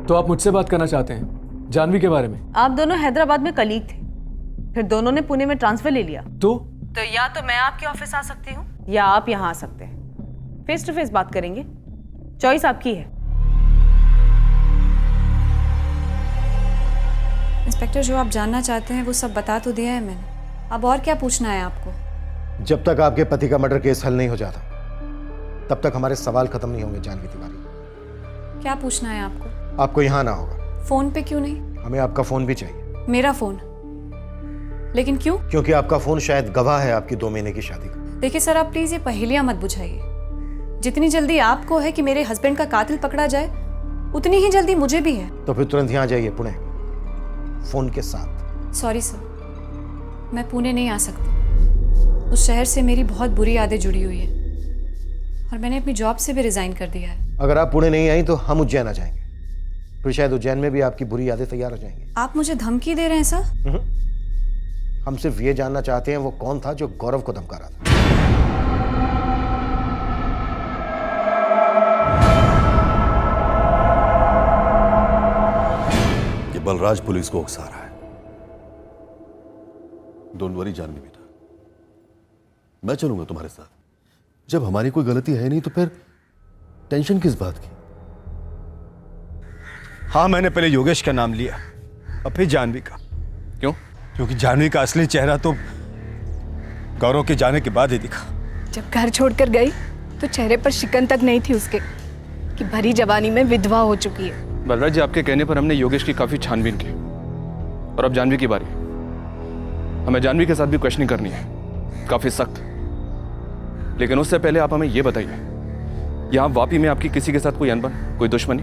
तो आप मुझसे बात करना चाहते हैं जानवी के बारे में? आप दोनों हैदराबाद में कलीग थे, फिर दोनों ने पुणे में ट्रांसफर ले लिया। तो या तो मैं आपके ऑफिस आ सकती हूँ या आप यहाँ आ सकते हैं। फेस टू फेस बात करेंगे, चॉइस आपकी है। इंस्पेक्टर, जो आप जानना चाहते हैं वो सब बता तो दिया है मैंने। अब और क्या पूछना है आपको? जब तक आपके पति का मर्डर केस हल नहीं हो जाता तब तक हमारे सवाल खत्म नहीं होंगे जानवी तिवारी। क्या पूछना है आपको? आपको यहाँ आना होगा। फोन पे क्यों नहीं? हमें आपका फोन भी चाहिए। मेरा फोन? लेकिन क्यों? क्योंकि आपका फोन शायद गवाह है आपकी 2 महीने की शादी का। देखिए सर, आप प्लीज ये पहेलियां मत बुझाइए। जितनी जल्दी आपको है कि मेरे हस्बैंड का कातिल पकड़ा जाए, उतनी ही जल्दी मुझे भी है। तो फिर तुरंत यहाँ जाइए पुणे, फोन के साथ। सॉरी सर, मैं पुणे नहीं आ सकती। उस शहर से मेरी बहुत बुरी यादें जुड़ी हुई है और मैंने अपनी जॉब से भी रिजाइन कर दिया है। अगर आप पुणे नहीं आई तो हम उज्जैन आ जाएंगे, फिर शायद उज्जैन में भी आपकी बुरी यादें तैयार हो जाएंगी। आप मुझे धमकी दे रहे हैं सर? हम सिर्फ ये जानना चाहते हैं वो कौन था जो गौरव को धमका रहा था। ये बलराज पुलिस को उकसा रहा है। डोंट वरी जानवी बेटा, मैं चलूंगा तुम्हारे साथ। जब हमारी कोई गलती है नहीं तो फिर टेंशन किस बात की? हाँ, मैंने पहले योगेश का नाम लिया और फिर जानवी का। क्यों? क्योंकि जानवी का असली चेहरा तो गौरव के जाने के बाद ही दिखा। जब घर छोड़कर गई तो चेहरे पर शिकन तक नहीं थी उसके कि भरी जवानी में विधवा हो चुकी है। बलराज जी, आपके कहने पर हमने योगेश की काफी छानबीन की और अब जानवी की बारी। हमें जानवी के साथ भी क्वेश्चनिंग करनी है, काफी सख्त। लेकिन उससे पहले आप हमें यह बताइए, यहां वापी में आपकी किसी के साथ कोई अनबन, कोई दुश्मनी?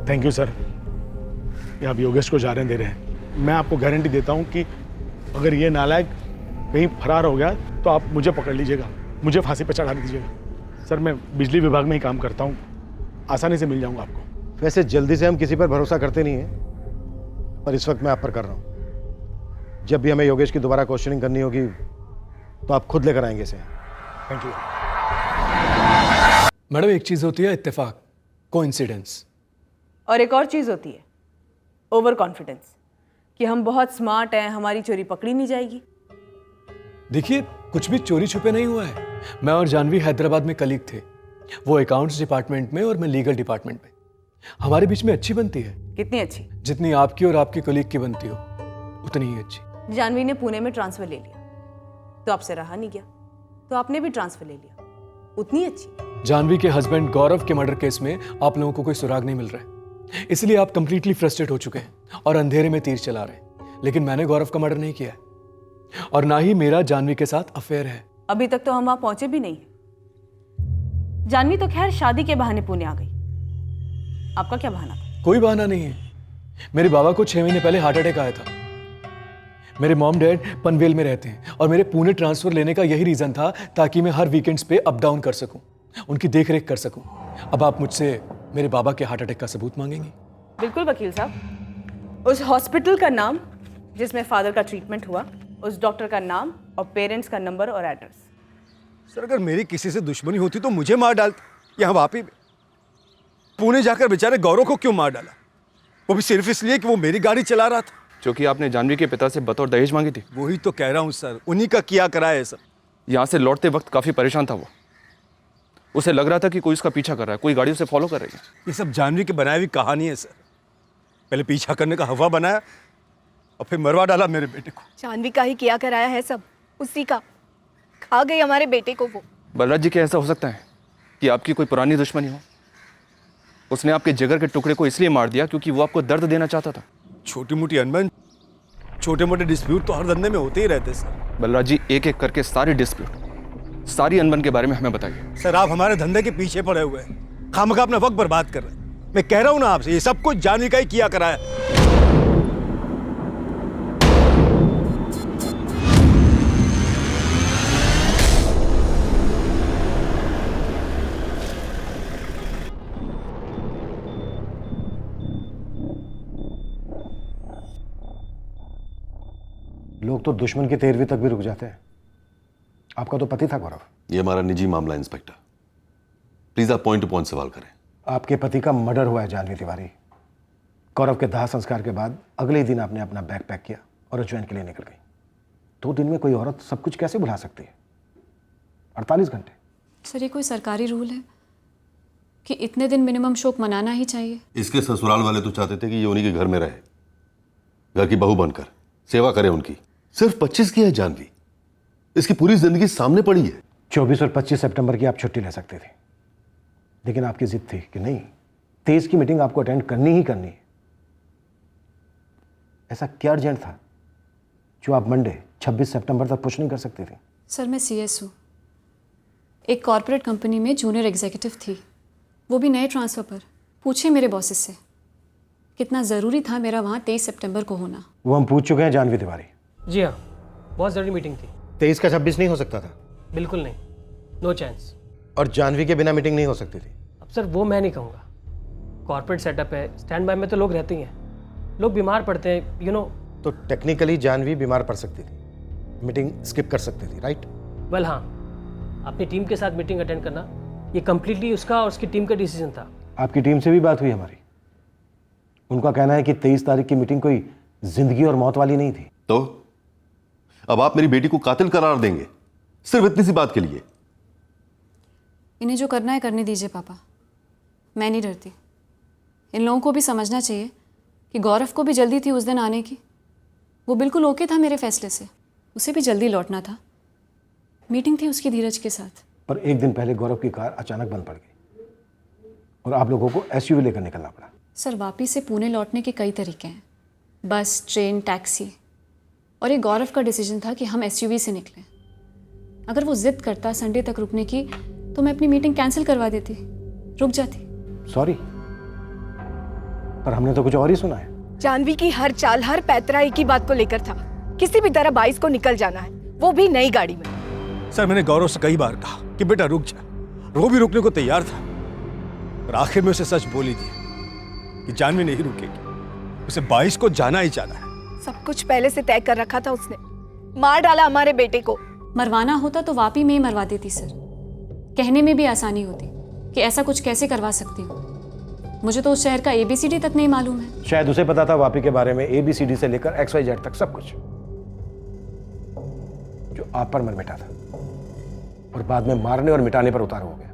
थैंक यू सर, ये आप योगेश को जाने दे रहे हैं। मैं आपको गारंटी देता हूँ कि अगर ये नालायक कहीं फरार हो गया तो आप मुझे पकड़ लीजिएगा, मुझे फांसी पर चढ़ा दीजिएगा। सर, मैं बिजली विभाग में ही काम करता हूँ, आसानी से मिल जाऊँगा आपको। वैसे जल्दी से हम किसी पर भरोसा करते नहीं हैं, पर इस वक्त मैं आप पर कर रहा हूँ। जब भी हमें योगेश की दोबारा क्वेश्चनिंग करनी होगी तो आप खुद लेकर आएंगे इसे। Thank you. मैडम, एक चीज होती है इत्तेफाक, कोइंसिडेंस, और एक और चीज होती है ओवर कॉन्फिडेंस, कि हम बहुत स्मार्ट हैं, हमारी चोरी पकड़ी नहीं जाएगी। देखिए, कुछ भी चोरी छुपे नहीं हुआ है। मैं और जानवी हैदराबाद में कलीग थे, वो अकाउंट्स डिपार्टमेंट में और मैं लीगल डिपार्टमेंट में। हमारे बीच में अच्छी बनती है। कितनी अच्छी? जितनी आपकी और आपकी कलीग की बनती हो उतनी ही अच्छी। जानवी ने पुणे में ट्रांसफर ले लिया तो आपसे रहा नहीं गया, तो आपने भी ट्रांसफर ले लिया, उतनी अच्छी। जानवी के हस्बैंड गौरव के मर्डर केस में आप लोगों को कोई सुराग नहीं मिल रहा है, इसलिए आप कंप्लीटली फ्रस्ट्रेट हो चुके हैं और अंधेरे में तीर चला रहे हैं। लेकिन मैंने गौरव का मर्डर नहीं किया है और ना ही मेरा जानवी के साथ अफेयर है। अभी तक तो हम वहां पहुंचे भी नहीं है। जानवी तो खैर शादी के बहाने पुणे आ गई, आपका क्या बहाना था? कोई बहाना नहीं है। मेरे बाबा को 6 महीने पहले हार्ट अटैक आया था। मेरे मॉम डैड पनवेल में रहते हैं और मेरे पुणे ट्रांसफर लेने का यही रीजन था, ताकि मैं हर वीकेंड्स पे अप डाउन कर सकूं, उनकी देखरेख कर सकूं। अब आप मुझसे मेरे बाबा के हार्ट अटैक का सबूत मांगेंगे? बिल्कुल वकील साहब, उस हॉस्पिटल का नाम जिसमें फादर का ट्रीटमेंट हुआ, उस डॉक्टर का नाम और पेरेंट्स का नंबर और एड्रेस। सर, अगर मेरी किसी से दुश्मनी होती तो मुझे मार डालती। यहाँ वापी में पुणे जाकर बेचारे गौरव को क्यों मार डाला, वो भी सिर्फ इसलिए कि वो मेरी गाड़ी चला रहा था, जो कि आपने जानवी के पिता से बतौर दहेज मांगी थी। वही तो कह रहा हूँ सर, उन्हीं का किया करा है सर। यहाँ से लौटते वक्त काफी परेशान था वो। उसे लग रहा था कि कोई उसका पीछा कर रहा है, कोई गाड़ी उसे फॉलो कर रही है। ये सब जानवी की बनाई हुई कहानी है सर। पहले पीछा करने का हवा बनाया और फिर मरवा डाला मेरे बेटे को। जानवी का ही किया कराया है सब, उसी का। खा गई हमारे बेटे को वो। बलराज जी, क्या ऐसा हो सकता है कि आपकी कोई पुरानी दुश्मनी हो? उसने आपके जिगर के टुकड़े को इसलिए मार दिया क्योंकि वो आपको दर्द देना चाहता था। छोटी मोटी अनबन, छोटे मोटे डिस्प्यूट तो हर धंधे में होते ही रहते सर। बलराज जी, एक एक करके सारी डिस्प्यूट, सारी अनबन के बारे में हमें बताइए। सर, आप हमारे धंधे के पीछे पड़े हुए हैं, खामखा अपना वक्त बर्बाद कर रहे हैं। मैं कह रहा हूं ना आपसे, ये सब कुछ जानवी का ही किया कराया। लोग तो दुश्मन की तेरहवीं तक भी रुक जाते हैं, आपका तो पति था गौरव। ये हमारा निजी मामला है इंस्पेक्टर, प्लीज आप पॉइंट टू पॉइंट सवाल करें। आपके पति का मर्डर हुआ है जानवी तिवारी। गौरव के दाह संस्कार के बाद अगले ही दिन आपने अपना बैग पैक किया और उज्जैन के लिए निकल गई। 2 दिन में कोई औरत सब कुछ कैसे भुला सकती है? 48 घंटे। सर ये कोई सरकारी रूल है कि इतने दिन मिनिमम शोक मनाना ही चाहिए? इसके ससुराल वाले तो चाहते थे कि ये उन्हीं के घर में रहे, घर की बहू बनकर सेवा करे उनकी। सिर्फ 25 की है जानवी, इसकी पूरी जिंदगी सामने पड़ी है। 24 और 25 सितंबर की आप छुट्टी ले सकते थे, लेकिन आपकी जिद थी कि नहीं, 23 की मीटिंग आपको अटेंड करनी ही करनी है। ऐसा क्या अर्जेंट था जो आप मंडे 26 सितंबर तक पुश नहीं कर सकती थी? सर मैं CS हूँ, एक कॉर्पोरेट कंपनी में जूनियर एग्जीक्यूटिव थी, वो भी नए ट्रांसफ़र पर। पूछिए मेरे बॉसेस से कितना ज़रूरी था मेरा वहाँ 23 सितंबर को होना। वो हम पूछ चुके हैं जानवी तिवारी। जी हाँ, बहुत ज़रूरी मीटिंग थी। 23 का 26 नहीं हो सकता था? बिल्कुल नहीं, नो चांस। और जानवी के बिना मीटिंग नहीं हो सकती थी? अब सर वो मैं नहीं कहूँगा, कॉर्पोरेट सेटअप है, स्टैंड बाय में तो लोग रहते ही हैं, लोग बीमार पड़ते हैं, यू नो। तो टेक्निकली जानवी बीमार पड़ सकती थी, मीटिंग स्किप कर सकती थी, राइट? वेल हाँ, अपनी टीम के साथ मीटिंग अटेंड करना ये कम्प्लीटली उसका और उसकी टीम का डिसीजन था। आपकी टीम से भी बात हुई हमारी, उनका कहना है कि 23 तारीख की मीटिंग कोई जिंदगी और मौत वाली नहीं थी। तो अब आप मेरी बेटी को कातिल करार देंगे सिर्फ इतनी सी बात के लिए? इन्हें जो करना है करने दीजिए पापा, मैं नहीं डरती। इन लोगों को भी समझना चाहिए कि गौरव को भी जल्दी थी उस दिन आने की। वो बिल्कुल ओके था मेरे फैसले से, उसे भी जल्दी लौटना था, मीटिंग थी उसकी धीरज के साथ। पर एक दिन पहले गौरव की कार अचानक बंद पड़ गई और आप लोगों को SUV लेकर निकलना पड़ा। सर वापी से पुणे लौटने के कई तरीके हैं, बस, ट्रेन, टैक्सी, और ये गौरव का डिसीजन था कि हम SUV से निकलें। अगर वो जिद करता संडे तक रुकने की तो मैं अपनी मीटिंग कैंसिल करवा देती, रुक जाती। सॉरी, पर हमने तो कुछ और ही सुना है। जानवी की हर चाल, हर पैतरा एक ही बात को लेकर था, किसी भी तरह 22 को निकल जाना है, वो भी नई गाड़ी में। सर मैंने गौरव से कई बार कहा कि बेटा रुक जा, वो भी रुकने को तैयार था, पर आखिर में उसे सच बोल ही दिया कि जानवी नहीं रुकेगी, उसे 22 को जाना ही जाना है। सब कुछ पहले से तय कर रखा था उसने, मार डाला हमारे बेटे को। मरवाना होता तो वापी में ही मरवा देती सर, कहने में भी आसानी होती कि ऐसा कुछ कैसे करवा सकती हूँ। मुझे तो उस शहर का ABCD तक नहीं मालूम है। शायद उसे पता था वापी के बारे में, ABCD से लेकर XYZ तक सब कुछ, जो आप पर मन मिटा था और बाद में मारने और मिटाने पर उतार हो गया।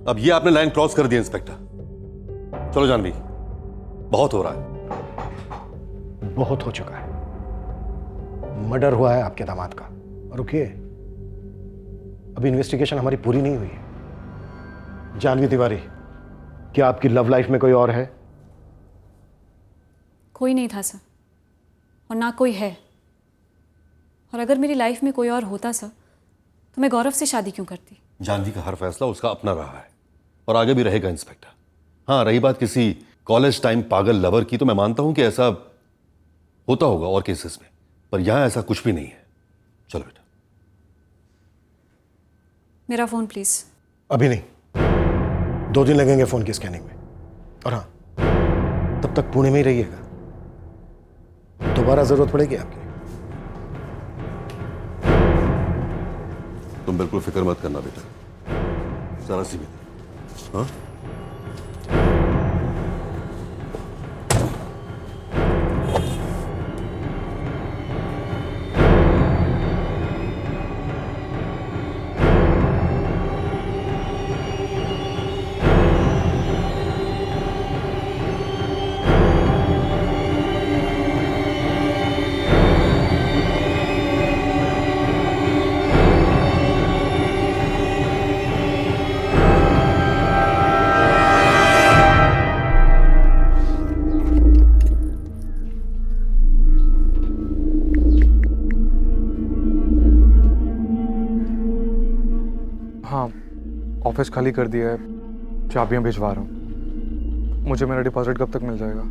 अब ये आपने लाइन क्रॉस कर दी इंस्पेक्टर। चलो जानवी, बहुत हो रहा है। बहुत हो चुका है, मर्डर हुआ है आपके दामाद का। और रुकिए, अभी इन्वेस्टिगेशन हमारी पूरी नहीं हुई है। जानवी तिवारी, क्या आपकी लव लाइफ में कोई और है? कोई नहीं था सर, और ना कोई है। और अगर मेरी लाइफ में कोई और होता सर तो मैं गौरव से शादी क्यों करती? जानवी का हर फैसला उसका अपना रहा है और आगे भी रहेगा इंस्पेक्टर। हाँ, रही बात किसी कॉलेज टाइम पागल लवर की, तो मैं मानता हूं कि ऐसा होता होगा और केसेस में, पर यहां ऐसा कुछ भी नहीं है। चलो बेटा। मेरा फ़ोन प्लीज़। अभी नहीं, 2 दिन लगेंगे फोन की स्कैनिंग में। और हाँ, तब तक पुणे में ही रहिएगा, दोबारा जरूरत पड़ेगी आपकी। तुम बिल्कुल फिक्र मत करना बेटा, जरा सी भी। हाँ, हाँ, ऑफिस खाली कर दिया है, चाबियाँ भिजवा रहा हूँ। मुझे मेरा डिपॉजिट कब तक मिल जाएगा?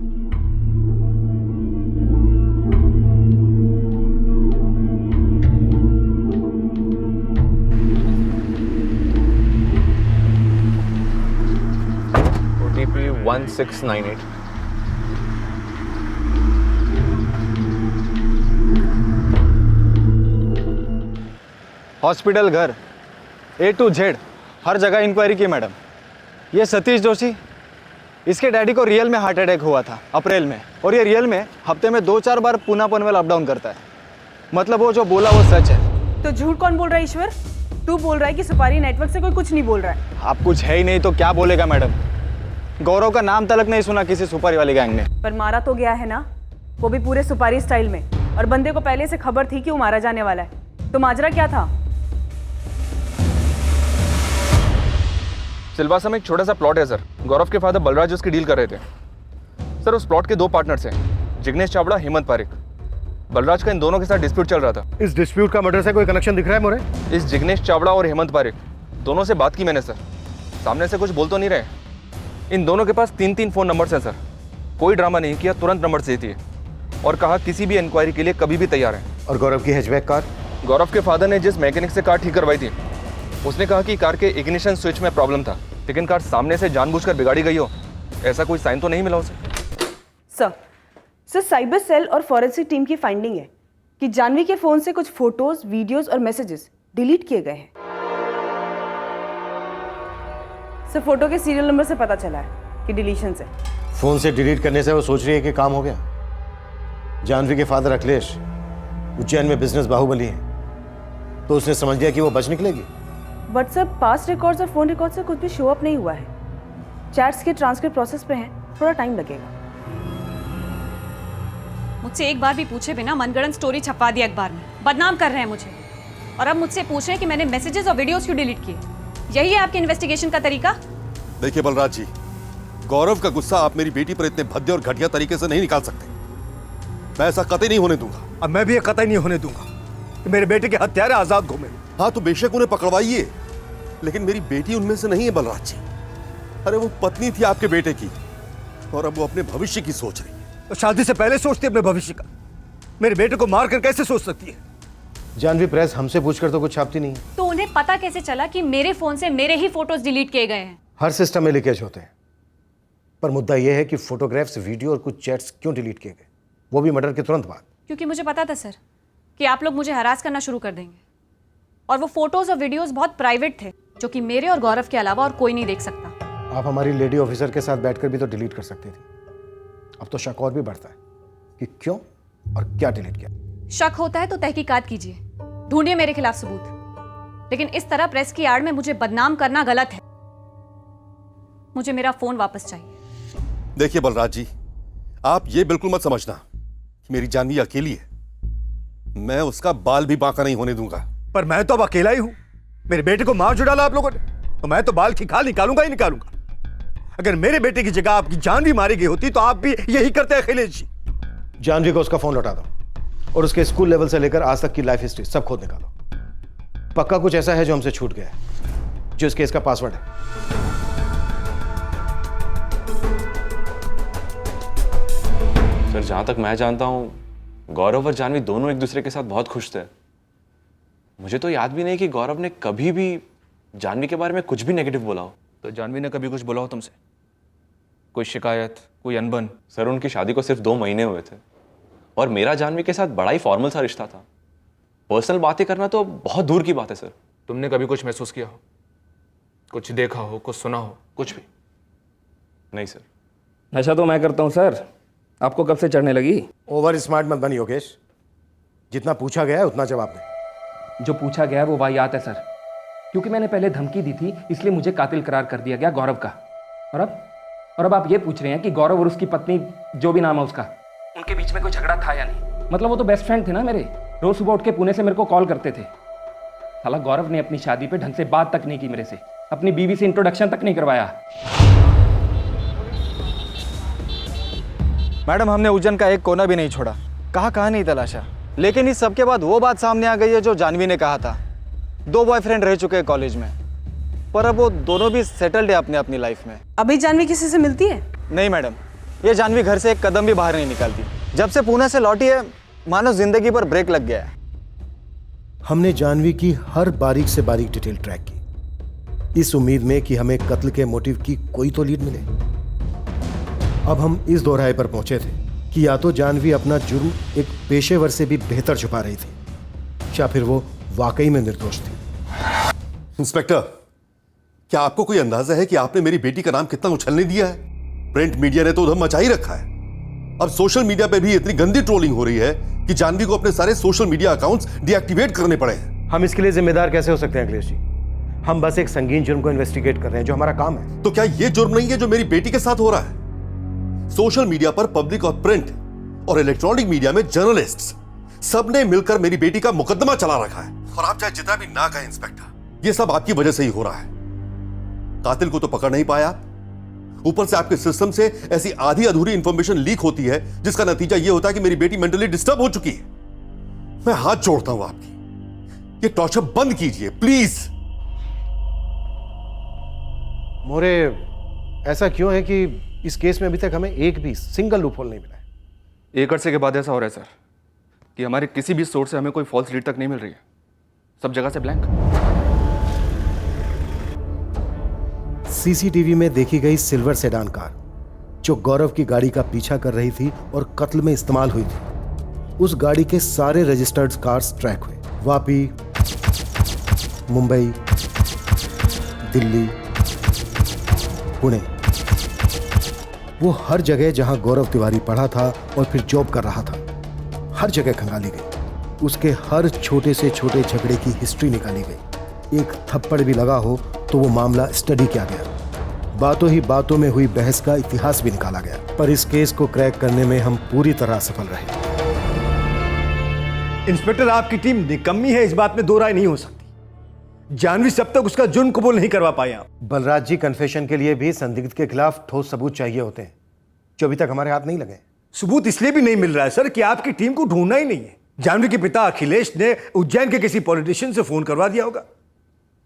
OTP 1698। हॉस्पिटल, घर, A to Z हर जगह इंक्वायरी की मैडम। ये सतीश जोशी, इसके डैडी को रियल में हार्ट अटैक हुआ था अप्रैल में, और ये रियल में हफ्ते में 2-4 बार पूना पनवेल अप डाउन करता है। मतलब वो जो बोला वो सच है। तो झूठ कौन बोल रहा है ईश्वर? तू बोल रहा है कि सुपारी नेटवर्क से कोई कुछ नहीं बोल रहा है। आप कुछ है ही नहीं तो क्या बोलेगा मैडम? गौरव का नाम तलक नहीं सुना किसी सुपारी वाली गैंग ने। पर मारा तो गया है ना, वो भी पूरे सुपारी स्टाइल में, और बंदे को पहले से खबर थी कि वो मारा जाने वाला है। तो माजरा क्या था? सिलवासा में एक छोटा सा प्लॉट है सर। गौरव के फादर बलराज उसकी डील कर रहे थे सर। उस प्लॉट के 2 पार्टनर्स हैं, जिग्नेश चावड़ा, हेमंत पारिक। बलराज का इन दोनों के साथ डिस्प्यूट चल रहा था। इस डिस्प्यूट का मर्डर से कोई कनेक्शन दिख रहा है मोरे? इस जिग्नेश चावड़ा और हेमंत पारिक दोनों से बात की मैंने सर। सामने से कुछ बोल तो नहीं रहे। इन दोनों के पास 3-3 फ़ोन नंबर्स हैं सर। कोई ड्रामा नहीं किया, तुरंत नंबर दे दिए और कहा किसी भी इंक्वायरी के लिए कभी भी तैयार है। और गौरव की हैचबैक कार? गौरव के फादर ने जिस मैकेनिक से कार ठीक करवाई थी, उसने कहा कि कार के इग्निशन स्विच में प्रॉब्लम था, लेकिन कार सामने से जानबूझकर बिगाड़ी गई हो ऐसा कोई साइन तो नहीं मिला उसे। सर साइबर सेल और फॉरेंसिक टीम की फाइंडिंग है कि जानवी के फोन से कुछ फोटोज, वीडियोस और मैसेजेस डिलीट किए गए हैं। सर फोटो के सीरियल नंबर से पता चला है कि डिलीशन से। फोन से डिलीट करने से वो सोच रही है कि काम हो गया। जानवी के फादर अखिलेश उज्जैन में बिजनेस बाहुबली है, तो उसने समझ लिया कि वो बच निकलेगी। बट सर पास्ट रिकॉर्ड्स और फोन रिकॉर्ड से कुछ भी शो अप नहीं हुआ है। चैट्स के ट्रांसक्रिप्ट प्रोसेस पे हैं, थोड़ा टाइम लगेगा। मुझसे एक बार भी पूछे बिना मनगढ़ंत स्टोरी छपवा दी अखबार में, बदनाम कर रहे हैं मुझे। और अब मुझसे पूछ रहे हैं कि मैंने मैसेजेस और वीडियोस क्यों डिलीट किए। यही है आपके इन्वेस्टिगेशन का तरीका? देखिए बलराज जी, गौरव का गुस्सा आप मेरी बेटी पर इतने भद्दे और घटिया तरीके से नहीं निकाल सकते। मैं ऐसा कतई नहीं होने दूंगा। अब मैं भी ये कतई नहीं होने दूंगा कि मेरे बेटे के हत्यारे आजाद घूमे। हाँ तो बेशक उन्हें पकड़वाइए, लेकिन मेरी बेटी उनमें से नहीं है बलराज जी। अरे वो पत्नी थी आपके बेटे की, और अब वो अपने भविष्य की सोच रही है। तो शादी से पहले सोचती है अपने भविष्य का। मेरे बेटे को मार कर कैसे सोच सकती है? जानवी प्रेस हमसे पूछकर तो कुछ छापती नहीं है। तो उन्हें पता कैसे चला कि मेरे फोन से मेरे ही फोटोज डिलीट किए गए हैं? हर सिस्टम में लीकेज होते हैं, पर मुद्दा यह है कि फोटोग्राफ्स, वीडियो और कुछ चैट्स क्यों डिलीट किए गए, वो भी मर्डर के तुरंत बाद। क्योंकि मुझे पता था सर कि आप लोग मुझे हरास करना शुरू कर देंगे, और वो फोटोज और वीडियोस बहुत प्राइवेट थे, जो कि मेरे और गौरव के अलावा और कोई नहीं देख सकता। आप हमारी लेडी ऑफिसर के साथ बैठकर भी तो डिलीट कर सकती थी। अब तो शक और भी बढ़ता है कि क्यों और क्या डिलीट किया। शक होता है तो तहकीकात कीजिए, ढूंढिए मेरे खिलाफ सबूत, लेकिन इस तरह प्रेस की आड़ में मुझे बदनाम करना गलत है। मुझे मेरा फोन वापस चाहिए। देखिए बलराज जी, आप ये बिल्कुल मत समझना कि मेरी जानवी अकेली है। मैं उसका बाल भी बांका नहीं होने दूंगा। पर मैं तो अब अकेला ही हूं। मेरे बेटे को मार जो डाला आप लोगों ने, तो मैं तो बाल की खाल निकालूंगा ही निकालूंगा। अगर मेरे बेटे की जगह आपकी जान भी मारी गई होती तो आप भी यही करते अखिलेश जी। जानवी को उसका फोन लौटा दो और उसके स्कूल लेवल से लेकर आज तक की लाइफ हिस्ट्री सब खोद निकालो। पक्का कुछ ऐसा है जो हमसे छूट गया है, जो इस केस का पासवर्ड है। सर जहाँ तक मैं जानता हूँ, गौरव और जानवी दोनों एक दूसरे के साथ बहुत खुश थे। मुझे तो याद भी नहीं कि गौरव ने कभी भी जानवी के बारे में कुछ भी नेगेटिव बोला हो। तो जानवी ने कभी कुछ बोला हो तुमसे? कोई शिकायत, कोई अनबन? सर उनकी शादी को सिर्फ 2 महीने हुए थे, और मेरा जानवी के साथ बड़ा ही फॉर्मल सा रिश्ता था। पर्सनल बातें करना तो बहुत दूर की बात है सर। तुमने कभी कुछ महसूस किया हो, कुछ देखा हो, कुछ सुना हो? कुछ भी नहीं सर। नशा तो मैं करता हूँ सर, आपको कब से चढ़ने लगी? ओवर स्मार्ट मत बनी योगेश, जितना पूछा गया है उतना जवाब दे। जो पूछा गया वो वाहियात है सर, क्योंकि मैंने पहले धमकी दी थी, इसलिए मुझे कातिल करार कर दिया गया गौरव का। और अब आप ये पूछ रहे हैं कि गौरव और उसकी पत्नी, जो भी नाम है उसका, उनके बीच में कोई झगड़ा था या नहीं? मतलब वो तो बेस्ट फ्रेंड थे ना मेरे, रोज सुबह उठ के पुणे से मेरे को कॉल करते थे। साला गौरव ने अपनी शादी पे ढंग से बात तक नहीं की मेरे से, अपनी बीवी से इंट्रोडक्शन तक नहीं करवाया। मैडम हमने उज्जैन का एक कोना भी नहीं छोड़ा, कहाँ नहीं तलाशा, लेकिन इस सब के बाद वो बात सामने आ गई है जो जानवी ने कहा था। 2 बॉयफ्रेंड रह चुके हैं कॉलेज में, पर अब वो दोनों भी सेटल्ड है अपनी लाइफ में। अभी जानवी किसी से मिलती है? नहीं मैडम, ये जानवी घर से एक कदम भी बाहर नहीं निकालती। जब से पुणे से लौटी है, मानो जिंदगी पर ब्रेक लग गया है। हमने जानवी की हर बारीक से बारीक डिटेल ट्रैक की, इस उम्मीद में कि हमें कत्ल के मोटिव की कोई तो लीड मिले। अब हम इस दोहराए पर पहुंचे थे कि या तो जानवी अपना जुर्म एक पेशेवर से भी बेहतर छुपा रही थी, या फिर वो वाकई में निर्दोष थी। इंस्पेक्टर, क्या आपको कोई अंदाजा है कि आपने मेरी बेटी का नाम कितना उछलने दिया है? प्रिंट मीडिया ने तो उधम मचा ही रखा है। अब सोशल मीडिया पे भी इतनी गंदी ट्रोलिंग हो रही है कि जाह्नवी को अपने सारे सोशल मीडिया अकाउंट्स डीएक्टिवेट करने पड़े हैं। हम इसके लिए जिम्मेदार कैसे हो सकते हैं अखिलेश जी? हम बस एक संगीन जुर्म को इन्वेस्टिगेट कर रहे हैं, जो हमारा काम है। तो क्या यह जुर्म नहीं है जो मेरी बेटी के साथ हो रहा है? सोशल मीडिया पर पब्लिक और प्रिंट और इलेक्ट्रॉनिक मीडिया में जर्नलिस्ट्स सबने मिलकर मेरी बेटी का मुकदमा चला रखा है। और आप चाहे जितना भी ना कहें इंस्पेक्टर, यह सब आपकी वजह से ही हो रहा है। कातिल को तो पकड़ नहीं पाया, ऊपर से आपके सिस्टम से ऐसी आधी अधूरी इंफॉर्मेशन लीक होती है जिसका नतीजा यह होता है कि मेरी बेटी मेंटली डिस्टर्ब हो चुकी है। मैं हाथ जोड़ता हूं आपकी, ये टॉर्चर बंद कीजिए प्लीज। मोरे, ऐसा क्यों है कि इस केस में अभी तक हमें एक भी सिंगल लूपहोल नहीं मिला है? एक अरसे के बाद ऐसा हो रहा है सर कि हमारे किसी भी सोर्स से हमें कोई फॉल्स लीड तक नहीं मिल रही है। सब जगह से ब्लैंक। सीसीटीवी में देखी गई सिल्वर सेडान कार जो गौरव की गाड़ी का पीछा कर रही थी और कत्ल में इस्तेमाल हुई थी, उस गाड़ी के सारे रजिस्टर्ड कार्स ट्रैक हुए। वापी, मुंबई, दिल्ली, पुणे, वो हर जगह जहां गौरव तिवारी पढ़ा था और फिर जॉब कर रहा था, हर जगह खंगाली गई। उसके हर छोटे से छोटे झगड़े की हिस्ट्री निकाली गई। एक थप्पड़ भी लगा हो तो वो मामला स्टडी किया गया। बातों ही बातों में हुई बहस का इतिहास भी निकाला गया। पर इस केस को क्रैक करने में हम पूरी तरह सफल रहे। इंस्पेक्टर, आपकी टीम निकम्मी है, इस बात में दो राय नहीं हो सकती। जाह्नवी सब तक उसका जुर्म कबूल नहीं करवा पाए आप। बलराज जी, कन्फेशन के लिए भी संदिग्ध के खिलाफ ठोस सबूत चाहिए होते हैं, जो अभी तक हमारे हाथ नहीं लगे। सबूत इसलिए भी नहीं मिल रहा है सर कि आपकी टीम को ढूंढना ही नहीं है। जाह्नवी के पिता अखिलेश ने उज्जैन के किसी पॉलिटिशियन से फोन करवा दिया होगा,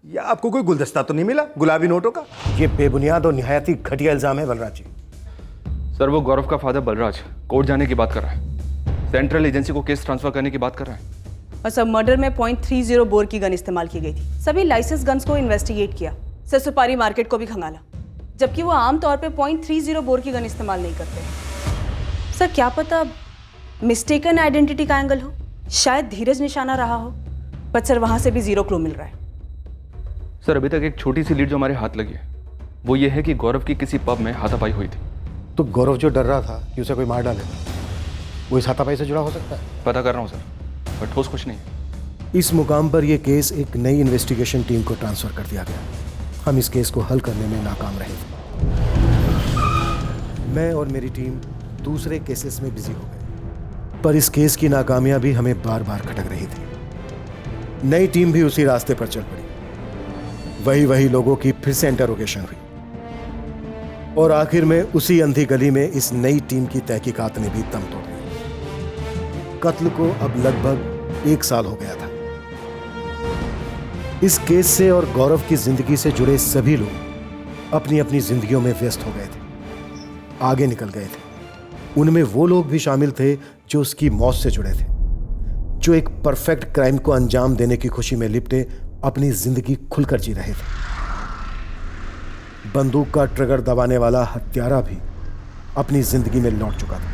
या आपको कोई गुलदस्ता तो नहीं मिला गुलाबी नोटों का? ये बेबुनियाद और निहायती घटिया इल्जाम है बलराज जी। सर, वो गौरव का फादर बलराज कोर्ट जाने की बात कर रहा है, सेंट्रल एजेंसी को केस ट्रांसफर करने की बात कर रहा है। और सब मर्डर में .30 बोर की गन इस्तेमाल की गई थी। सभी लाइसेंस गन्स को इन्वेस्टिगेट किया, सर सुपारी मार्केट को भी खंगाला, जबकि वो आमतौर पे .30 बोर की गन इस्तेमाल नहीं करते। सर क्या पता मिस्टेकन आइडेंटिटी का एंगल हो, शायद धीरज निशाना रहा हो, पर सर वहां से भी जीरो क्लू मिल रहा है। सर, अभी तक एक छोटी सी लीड जो हमारे हाथ लगी है वो ये है कि गौरव की किसी पब में हाथापाई हुई थी। तो गौरव जो डर रहा था कि उसे कोई मार डाले, वो इस हाथापाई से जुड़ा हो सकता है? पता कर रहा हूँ सर, पर ठोस कुछ नहीं है। इस मुकाम पर यह केस एक नई इन्वेस्टिगेशन टीम को ट्रांसफर कर दिया गया। हम इस केस को हल करने में नाकाम रहे थे। मैं और मेरी टीम दूसरे केसेस में बिजी हो गए, पर इस केस की नाकामियां भी हमें बार बार खटक रही थी। नई टीम भी उसी रास्ते पर चल पड़ी। वही लोगों की फिर से इंटरोगेशन हुई और आखिर में उसी अंधी गली में इस नई टीम की तहकीकात ने भी दम तोड़ दी। कत्ल को अब लगभग 1 साल हो गया था। इस केस से और गौरव की जिंदगी से जुड़े सभी लोग अपनी अपनी जिंदगियों में व्यस्त हो गए थे, आगे निकल गए थे। उनमें वो लोग भी शामिल थे जो उसकी मौत से जुड़े थे, जो एक परफेक्ट क्राइम को अंजाम देने की खुशी में लिपटे अपनी जिंदगी खुलकर जी रहे थे। बंदूक का ट्रिगर दबाने वाला हत्यारा भी अपनी जिंदगी में लौट चुका था।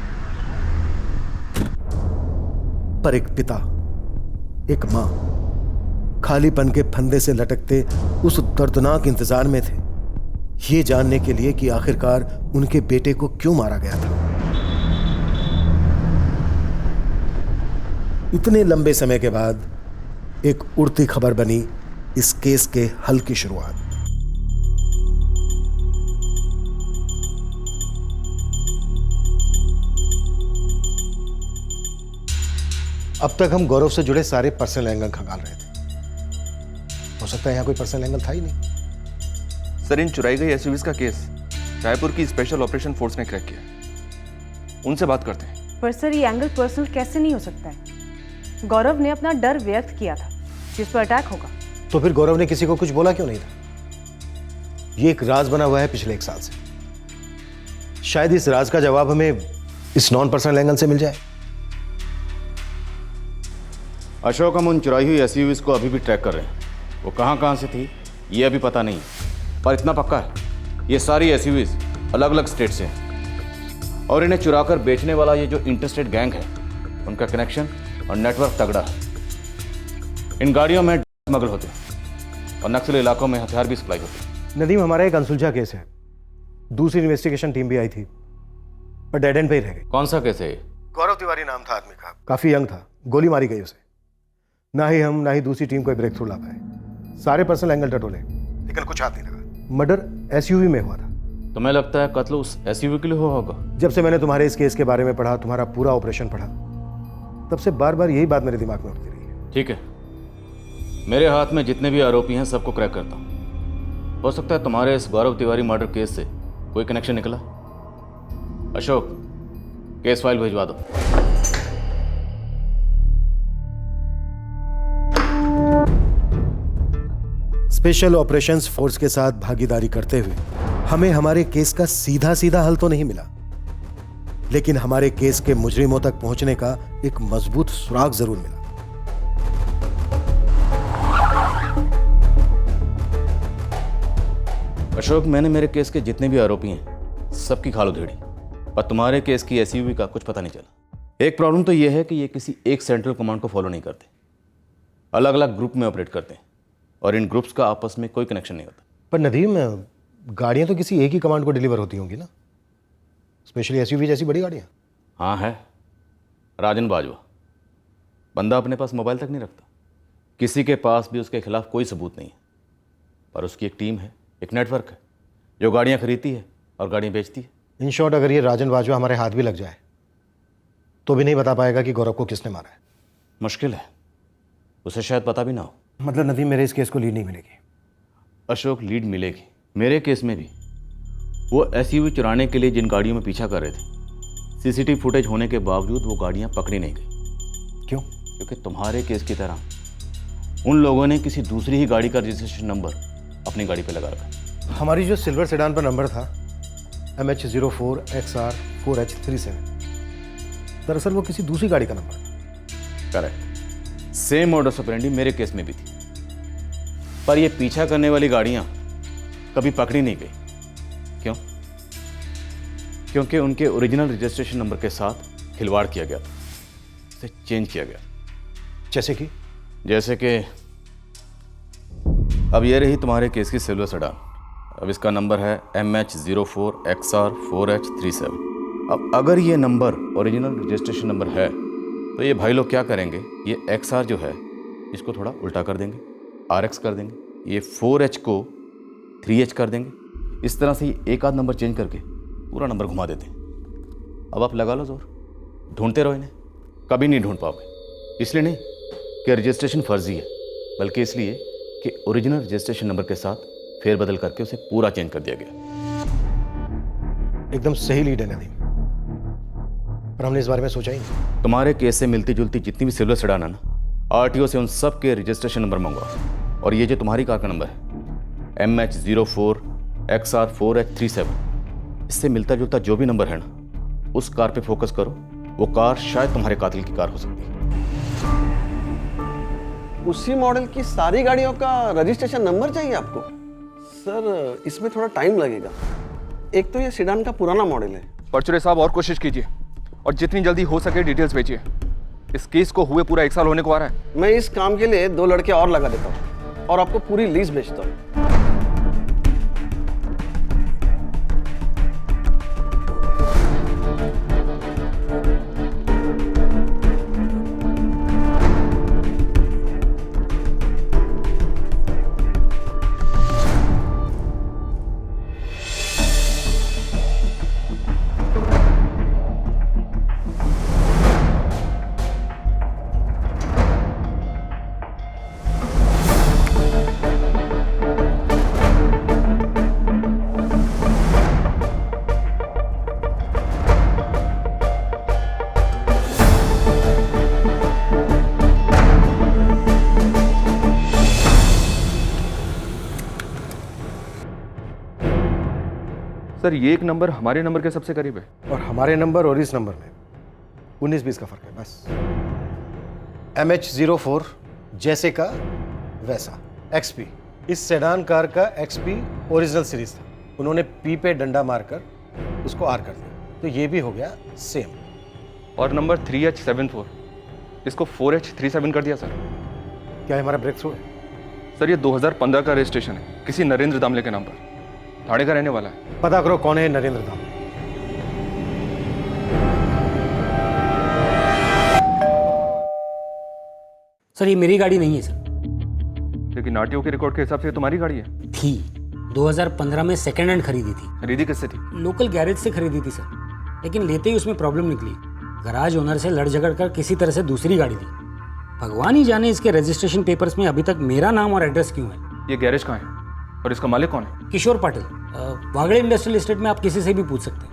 पर एक पिता, एक मां खालीपन के फंदे से लटकते उस दर्दनाक इंतजार में थे, ये जानने के लिए कि आखिरकार उनके बेटे को क्यों मारा गया था। इतने लंबे समय के बाद एक उड़ती खबर बनी इस केस के हल की शुरुआत। अब तक हम गौरव से जुड़े सारे पर्सनल एंगल खंगाल रहे थे। हो सकता है यहां कोई पर्सनल एंगल था ही नहीं। सर, इन चुराई गई एसयूवीज का केस रायपुर की स्पेशल ऑपरेशन फोर्स ने क्रैक किया, उनसे बात करते हैं। पर सर ये एंगल पर्सनल कैसे नहीं हो सकता है? गौरव ने अपना डर व्यक्त किया था जिस पर अटैक होगा। तो फिर गौरव ने किसी को कुछ बोला क्यों नहीं था? ये एक राज बना हुआ है पिछले 1 साल से। शायद इस राज का जवाब हमें इस नॉन पर्सनल एंगल से मिल जाए। अशोक, हम उन चुराई हुई एसयूवीज को अभी भी ट्रैक कर रहे हैं। वो कहां से थी ये अभी पता नहीं, पर इतना पक्का है ये सारी एसयूवीज अलग अलग स्टेट से हैं और इन्हें चुराकर बेचने वाला ये जो इंटरस्टेट गैंग है उनका कनेक्शन और नेटवर्क तगड़ा है। इन गाड़ियों में स्मगल होते हैं और नक्सली इलाकों में हथियार भी सप्लाई होते हैं। नदीम, हमारा एक अनसुलझा केस है। दूसरी इन्वेस्टिगेशन टीम भी आई थी पर डेड एंड पे ही रह गई। कौन सा केस है ये? गौरव तिवारी नाम था आदमी का, काफी यंग था, गोली मारी गई उसे। ना ही हम ना ही दूसरी टीम कोई ब्रेक थ्रू ला पाए। सारे पर्सनल एंगल टटोले लेकिन कुछ हाथ नहीं लगा। मर्डर एसयूवी में हुआ था। तुम्हें लगता है कत्ल उस एसयूवी के लिए हुआ होगा? जब से मैंने तुम्हारे इस केस के बारे में पढ़ा, तुम्हारा पूरा ऑपरेशन पढ़ा, तब से बार बार यही बात मेरे दिमाग में उठती रही है। ठीक है, मेरे हाथ में जितने भी आरोपी हैं सबको क्रैक करता हूं। हो सकता है तुम्हारे इस गौरव तिवारी मर्डर केस से कोई कनेक्शन निकला। अशोक, केस फाइल भिजवा दो। स्पेशल ऑपरेशंस फोर्स के साथ भागीदारी करते हुए हमें हमारे केस का सीधा सीधा हल तो नहीं मिला, लेकिन हमारे केस के मुजरिमों तक पहुंचने का एक मजबूत सुराग जरूर मिला। अशोक, मैंने मेरे केस के जितने भी आरोपी हैं सबकी खाल उधेड़ी, पर तुम्हारे केस की एसयूवी का कुछ पता नहीं चला। एक प्रॉब्लम तो यह है कि ये किसी एक सेंट्रल कमांड को फॉलो नहीं करते, अलग अलग ग्रुप में ऑपरेट करते हैं और इन ग्रुप्स का आपस में कोई कनेक्शन नहीं होता। पर नदीम, गाड़ियां तो किसी एक ही कमांड को डिलीवर होती होंगी ना, स्पेशली एसयूवी जैसी बड़ी गाड़ियां। हाँ है, राजन बाजवा। बंदा अपने पास मोबाइल तक नहीं रखता, किसी के पास भी उसके खिलाफ कोई सबूत नहीं है, पर उसकी एक टीम है, एक नेटवर्क है जो गाड़ियां खरीदती है और गाड़ियां बेचती है। इन शॉर्ट, अगर ये राजन बाजवा हमारे हाथ भी लग जाए तो भी नहीं बता पाएगा कि गौरव को किसने मारा है। मुश्किल है, उसे शायद पता भी ना हो। मतलब नदीम, मेरे इस केस को लीड नहीं मिलेगी। अशोक, लीड मिलेगी। मेरे केस में भी वो एसयूवी चुराने के लिए जिन गाड़ियों में पीछा कर रहे थे, सीसीटीवी फुटेज होने के बावजूद वो गाड़ियां पकड़ी नहीं गई। क्यों? क्योंकि तुम्हारे केस की तरह उन लोगों ने किसी दूसरी ही गाड़ी का रजिस्ट्रेशन नंबर अपनी गाड़ी पे लगा रखा। हमारी जो सिल्वर सेडान पर नंबर था MH04XR4H37, दरअसल वो किसी दूसरी गाड़ी का नंबर था। करेक्ट, सेम मॉडस ऑपरेंडी मेरे केस में भी थी, पर ये पीछा करने वाली गाड़ियां कभी पकड़ी नहीं गई। क्यों? क्योंकि उनके ओरिजिनल रजिस्ट्रेशन नंबर के साथ खिलवाड़ किया गया था, उसे चेंज किया गया। जैसे कि अब ये रही तुम्हारे केस की सिल्वर सेडान। अब इसका नंबर है MH04XR4H37। अब अगर ये नंबर ओरिजिनल रजिस्ट्रेशन नंबर है तो ये भाई लोग क्या करेंगे, ये XR जो है इसको थोड़ा उल्टा कर देंगे, RX कर देंगे, ये 4H को 3H कर देंगे। इस तरह से ये एक आध नंबर चेंज करके पूरा नंबर घुमा देते हैं। अब आप लगा लो जोर, ढूंढते रहो इन्हें, कभी नहीं ढूंढ पाओगे। इसलिए नहीं कि रजिस्ट्रेशन फर्जी है, बल्कि इसलिए कि ओरिजिनल रजिस्ट्रेशन नंबर के साथ फेरबदल करके उसे पूरा चेंज कर दिया गया। एकदम सही लीड है नदीम, पर हमने इस बारे में सोचा ही नहीं। तुम्हारे केस से मिलती जुलती जितनी भी सिल्वर सेडान है ना, आरटीओ से उन सब के रजिस्ट्रेशन नंबर मंगवाओ। और ये जो तुम्हारी कार का नंबर है MH04XR4H37, इससे मिलता जुलता जो भी नंबर है ना, उस कार पे फोकस करो। वो कार शायद तुम्हारे कातिल की कार हो सकती है। उसी मॉडल की सारी गाड़ियों का रजिस्ट्रेशन नंबर चाहिए आपको? सर, इसमें थोड़ा टाइम लगेगा। एक तो ये सेडान का पुराना मॉडल है। परचुरे साहब, और कोशिश कीजिए और जितनी जल्दी हो सके डिटेल्स भेजिए। इस केस को हुए पूरा 1 साल होने को आ रहा है। मैं इस काम के लिए 2 लड़के और लगा देता हूँ और आपको पूरी लिस्ट भेजता हूँ। सर, ये एक नंबर हमारे नंबर के सबसे करीब है और हमारे नंबर और इस नंबर में 19-20 का फर्क है बस। MH04 जैसे का वैसा, XP इस सेडान कार का XP ओरिजिनल सीरीज था, उन्होंने P पे डंडा मारकर उसको R कर दिया, तो ये भी हो गया सेम। और नंबर 3H74 इसको 4H37 कर दिया सर। क्या हमारा ब्रेक थ्रू है? सर ये 2015 का रजिस्ट्रेशन है, किसी नरेंद्र दामले के नाम पर, थाने का रहने वाला है। पता करो कौन है नरेंद्र दामले। सर ये मेरी गाड़ी नहीं है सर। लेकिन आरटीओ के रिकॉर्ड के हिसाब से ये तुम्हारी गाड़ी है। थी 2015 में सेकेंड हैंड खरीदी थी। खरीदी किससे थी? लोकल गैरेज से खरीदी थी सर, लेकिन लेते ही उसमें प्रॉब्लम निकली। गराज ओनर से लड़ झगड़ कर किसी तरह से दूसरी गाड़ी दी। भगवान ही जाने इसके रजिस्ट्रेशन पेपर्स में अभी तक मेरा नाम और एड्रेस क्यों है। ये गैरेज कहाँ है और इसका मालिक कौन है? किशोर पाटिल, वागड़े इंडस्ट्रियल एस्टेट में आप किसी से भी पूछ सकते हैं।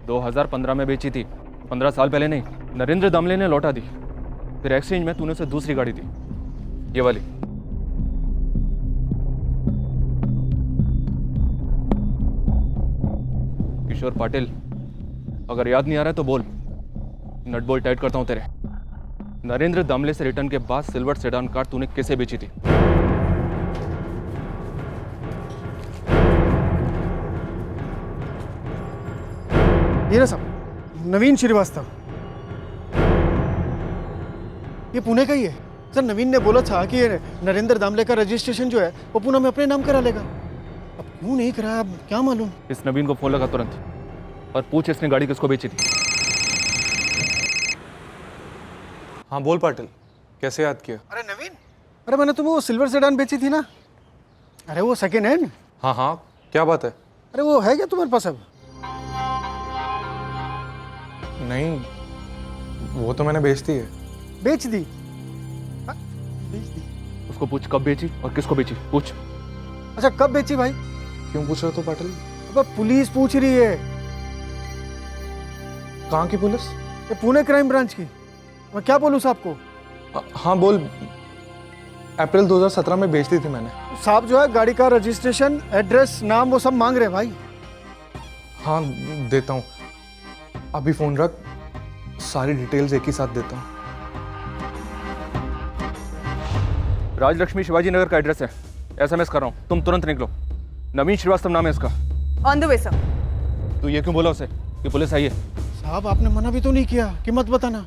2015 में बेची थी, 15 साल पहले नहीं। नरेंद्र दामले ने लौटा दी, फिर एक्सचेंज में तूने उसे दूसरी गाड़ी दी, ये वाली। किशोर पाटिल, अगर याद नहीं आ रहा है तो बोल, नट बोल्ट टाइट करता हूं तेरे। नरेंद्र दामले से रिटर्न के बाद सिल्वर सेडान कार तूने किसे बेची थी? ये ना साहब, नवीन श्रीवास्तव। ये पुणे का ही है सर। नवीन ने बोला था कि ये नरेंद्र दामले का रजिस्ट्रेशन जो है वो पुणे में अपने नाम करा लेगा। अब क्यों नहीं कराया, अब क्या मालूम। इस नवीन को फोन लगा तुरंत और पूछ इसने गाड़ी किसको बेची थी। हाँ बोल पाटिल, कैसे याद किया? अरे नवीन, अरे मैंने तुम्हें वो सिल्वर सेडान बेची थी ना। अरे वो सेकेंड हैंड। हाँ हाँ, क्या बात है? अरे वो है क्या तुम्हारे पास अब? नहीं, वो तो मैंने बेच दी है। बेच दी? उसको पूछ कब बेची और किसको बेची, पूछ। अच्छा कब बेची भाई? क्यों पूछ रहे हो तो पाटिल? अब पुलिस पूछ रही है। कहाँ की पुलिस? ये पुणे क्राइम ब्रांच की। मैं क्या बोलूँ साहब को? हाँ बोल। अप्रैल 2017 में बेच दी थी मैंने। साहब जो है गाड़ी का रजिस्ट्रेशन, एड्रेस, नाम वो सब मांग रहे भाई। हाँ देता हूँ, अभी फोन रख, सारी डिटेल्स एक ही साथ देता हूँ। राजलक्ष्मी शिवाजी नगर का एड्रेस है, एसएमएस कर रहा हूँ, तुम तुरंत निकलो। नवीन श्रीवास्तव नाम है इसका। On the way sir. तू ये क्यों बोला उसे कि पुलिस आई है? साहब आपने मना भी तो नहीं किया कि मत बताना।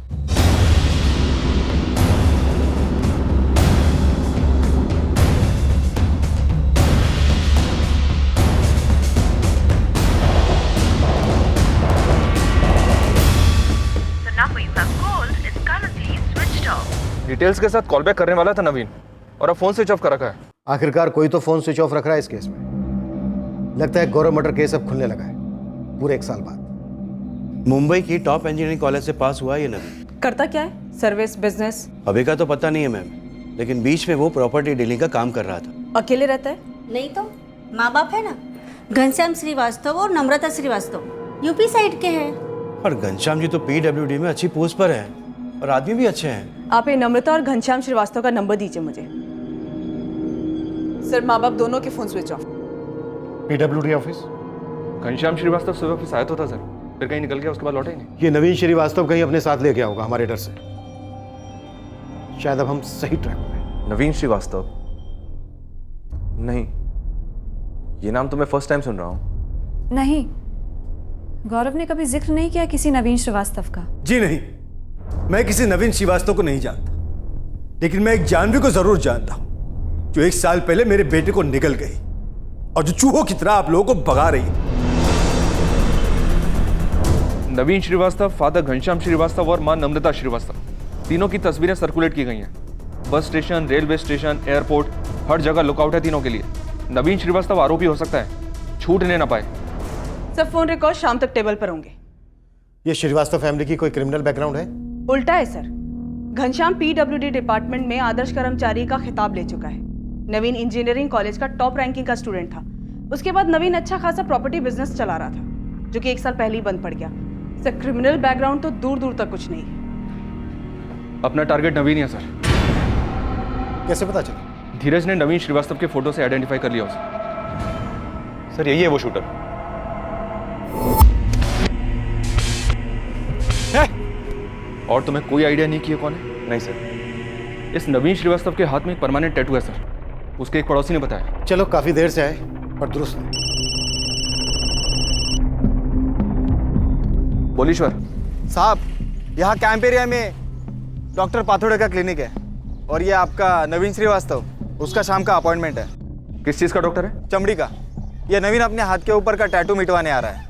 डिटेल्स के साथ कॉल बैक करने वाला था नवीन, और अब फोन स्विच ऑफ कर रखा है। आखिरकार कोई तो फोन स्विच ऑफ रख रहा है इस केस में। लगता है गौरव मर्डर केस अब खुलने लगा है, पूरे 1 साल बाद। मुंबई की टॉप इंजीनियरिंग कॉलेज से पास हुआ ये नवीन। करता क्या है? Service, business? अभी का तो पता नहीं है मैम, लेकिन बीच में वो प्रॉपर्टी डीलिंग का काम कर रहा था। अकेले रहता है? नहीं तो माँ बाप है ना, घनश्याम श्रीवास्तव और नम्रता श्रीवास्तव, यूपी साइड के हैं। और घनश्याम जी तो पीडब्ल्यूडी में अच्छी पोस्ट पर है और आदमी भी अच्छे हैं। आप ये नम्रता और घनश्याम श्रीवास्तव का नंबर दीजिए मुझे। सर माँ बाप दोनों के phone switch off. PWD office? Ghanshyam Srivastava सुबह ऑफिस आया तो था सर, फिर कहीं निकल गया, उसके बाद लौटा ही नहीं। ये नवीन श्रीवास्तव कहीं अपने साथ ले गया होगा हमारे डर से। शायद अब हम सही ट्रैक पे। नवीन श्रीवास्तव? नहीं, ये नाम तो मैं फर्स्ट टाइम सुन रहा हूँ। नहीं, गौरव ने कभी जिक्र नहीं किया किसी नवीन श्रीवास्तव का। जी नहीं, मैं किसी नवीन श्रीवास्तव को नहीं जानता, लेकिन मैं एक जानवी को जरूर जानता हूं जो 1 साल पहले मेरे बेटे को निकल गई और जो चूहों की तरह आप लोगों को भगा रही है। नवीन श्रीवास्तव, फादर घनश्याम श्रीवास्तव और मां नम्रता श्रीवास्तव, तीनों की तस्वीरें सर्कुलेट की गई हैं। Bus station, railway station, airport, हर जगह लुकआउट है तीनों के लिए। नवीन श्रीवास्तव आरोपी हो सकता है, छूटने ना पाए। सब फोन रिकॉर्ड शाम तक टेबल पर होंगे। ये श्रीवास्तव फैमिली की कोई क्रिमिनल बैकग्राउंड है? उल्टा है सर। घनश्याम पीडब्ल्यूडी डिपार्टमेंट में आदर्श कर्मचारी का खिताब ले चुका है। नवीन इंजीनियरिंग कॉलेज का टॉप रैंकिंग का स्टूडेंट था। उसके बाद नवीन अच्छा खासा प्रॉपर्टी बिजनेस चला रहा था, जो कि 1 साल पहले ही बंद पड़ गया। सर क्रिमिनल बैकग्राउंड तो दूर दूर तक कुछ नहीं है। अपना टारगेट नवीन ही है सर। कैसे पता चला? धीरज ने नवीन श्रीवास्तव के फोटो से आइडेंटिफाई कर लिया उसे। सर यही है वो शूटर। और तुम्हें कोई आइडिया नहीं कि ये कौन है? नहीं सर। इस नवीन श्रीवास्तव के हाथ में एक परमानेंट टैटू है सर, उसके एक पड़ोसी ने बताया। चलो काफी देर से आए पर दुरुस्त नहीं। बोलीश्वर साहब, यहाँ कैंप एरिया में डॉक्टर पाथोड़े का क्लिनिक है और ये आपका नवीन श्रीवास्तव, उसका शाम का अपॉइंटमेंट है। किस चीज़ का डॉक्टर है? चमड़ी का। ये नवीन अपने हाथ के ऊपर का टैटू मिटवाने आ रहा है।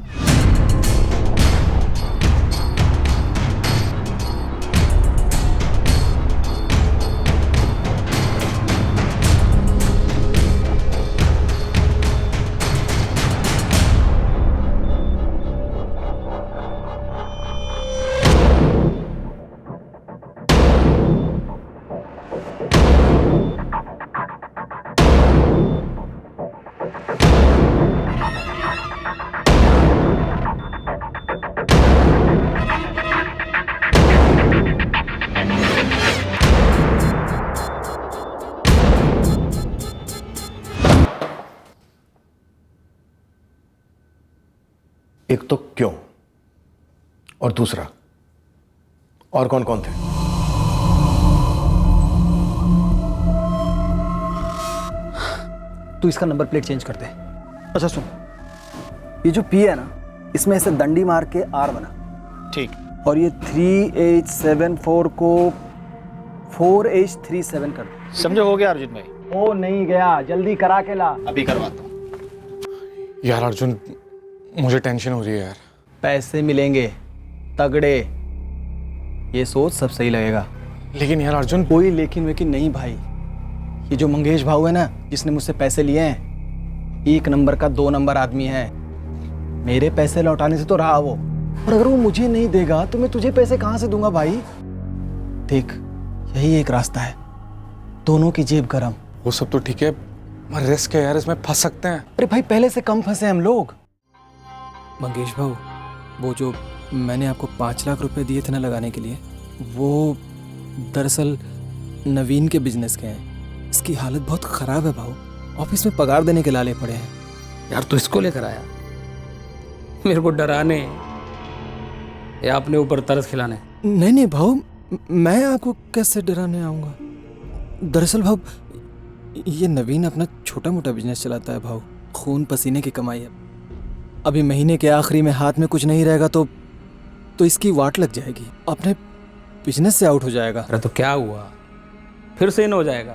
एक तो क्यों, और दूसरा और कौन कौन थे? तू इसका नंबर प्लेट चेंज कर दे। अच्छा सुन, ये जो पी है ना, इसमें ऐसे दंडी मार के आर बना। ठीक। और ये 3874 को 4H37 कर दो। समझो हो गया अर्जुन भाई? ओ नहीं गया, जल्दी करा के ला। अभी करवाता हूँ। यार अर्जुन, मुझे टेंशन हो रही है यार। पैसे मिलेंगे तगड़े, ये सोच सब सही लगेगा। लेकिन यार अर्जुन, कोई लेकिन वेकिन नहीं भाई। ये जो मंगेश भाऊ है ना, जिसने मुझसे पैसे लिए हैं, 1 नंबर का 2 नंबर आदमी है। मेरे पैसे लौटाने से तो रहा वो, और अगर वो मुझे नहीं देगा तो मैं तुझे पैसे कहाँ से दूंगा भाई? देख, यही एक रास्ता है, दोनों की जेब गरम। वो सब तो ठीक है, मगर रिस्क है यार, इसमें फंस सकते हैं। अरे भाई, पहले से कम फंसे हम लोग। मंगेश भाऊ, वो जो मैंने आपको 5 लाख रुपए दिए थे ना लगाने के लिए, वो दरअसल नवीन के बिजनेस के हैं। इसकी हालत बहुत ख़राब है भाऊ, ऑफिस में पगार देने के लाले पड़े हैं। यार तू इसको लेकर आया मेरे को डराने या अपने ऊपर तरस खिलाने? नहीं नहीं भाऊ, मैं आपको कैसे डराने आऊँगा? दरअसल भाऊ, ये नवीन अपना छोटा मोटा बिजनेस चलाता है भाऊ, खून पसीने की कमाई है। अभी महीने के आखिरी में हाथ में कुछ नहीं रहेगा तो इसकी वाट लग जाएगी, अपने बिजनेस से आउट हो जाएगा। अरे तो क्या हुआ, फिर से इन हो जाएगा?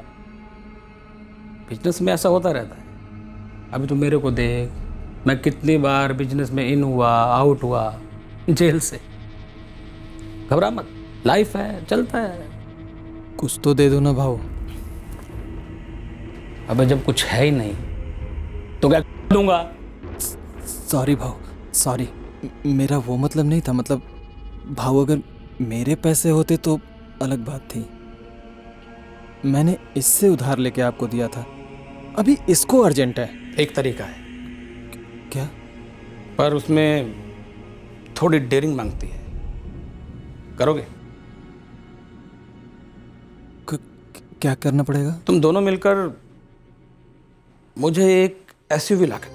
बिजनेस में ऐसा होता रहता है। अभी तो मेरे को देख, मैं कितनी बार बिजनेस में इन हुआ, आउट हुआ, जेल से। घबरा मत, लाइफ है, चलता है। कुछ तो दे दो ना भाऊ। अबे जब कुछ है ही नहीं तो क्या दूंगा? सॉरी भाऊ, सॉरी, मेरा वो मतलब नहीं था। मतलब भाऊ, अगर मेरे पैसे होते तो अलग बात थी। मैंने इससे उधार लेके आपको दिया था, अभी इसको अर्जेंट है। एक तरीका है। क्या? पर उसमें थोड़ी डेयरिंग मांगती है, करोगे? क्या करना पड़ेगा? तुम दोनों मिलकर मुझे एक SUV ला के दो।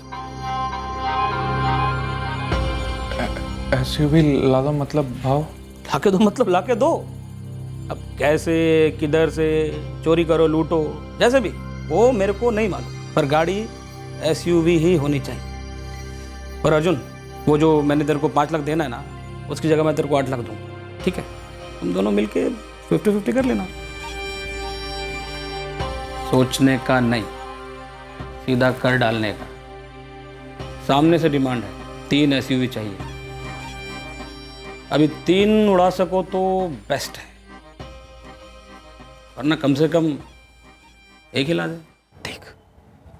SUV ला दो मतलब भाव? ला के दो मतलब ला के दो। अब कैसे, किधर से, चोरी करो, लूटो, जैसे भी, वो मेरे को नहीं मालूम, पर गाड़ी SUV ही होनी चाहिए। और अर्जुन, वो जो मैंने तेरे को 5 लाख देना है ना, उसकी जगह मैं तेरे को 8 लाख दूंगा, ठीक है? तुम दोनों मिलके 50-50 कर लेना। सोचने का नहीं, सीधा कर डालने का। सामने से डिमांड है, 3 SUV चाहिए। अभी 3 उड़ा सको तो बेस्ट है, वरना कम से कम एक ही ला दे। देख,